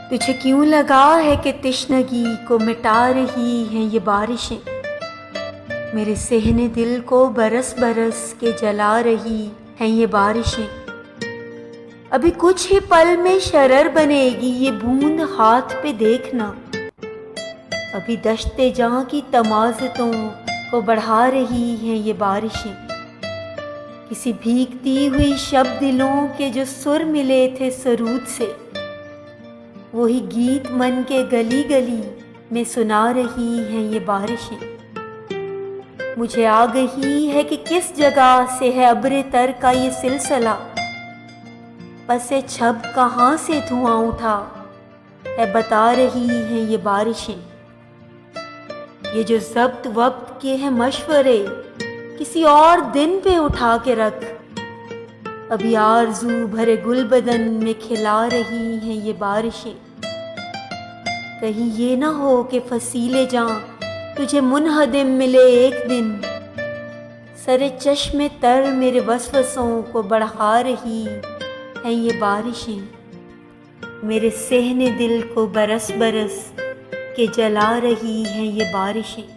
तुझे क्यों लगा है कि तिश्नगी को मिटा रही हैं ये बारिशें, मेरे सहने दिल को बरस बरस के जला रही हैं ये बारिशें। अभी कुछ ही पल में शरर बनेगी ये बूंद हाथ पे देखना, अभी दश्ते जहां की तमाज़तों को बढ़ा रही हैं ये बारिशें। किसी भीगती हुई शब दिलों के जो सुर मिले थे सरूद से, वही गीत मन के गली गली में सुना रही हैं ये बारिशें। मुझे आ गई है कि किस जगह से है अब्रे तर का ये सिलसिला, पसे छब कहाँ से धुआं उठा है बता रही हैं ये बारिशें। ये जो ज़ब्त वक्त के हैं मशवरे किसी और दिन पे उठा के रख, अभी आरज़ू भरे गुल बदन में खिला रही हैं ये बारिशें। कहीं ये ना हो कि फसीले जां तुझे मुनहदिम मिले एक दिन, सरे चश्मे तर मेरे वसवसों को बढ़ा रही हैं ये बारिशें। मेरे सहने दिल को बरस बरस के जला रही हैं ये बारिशें।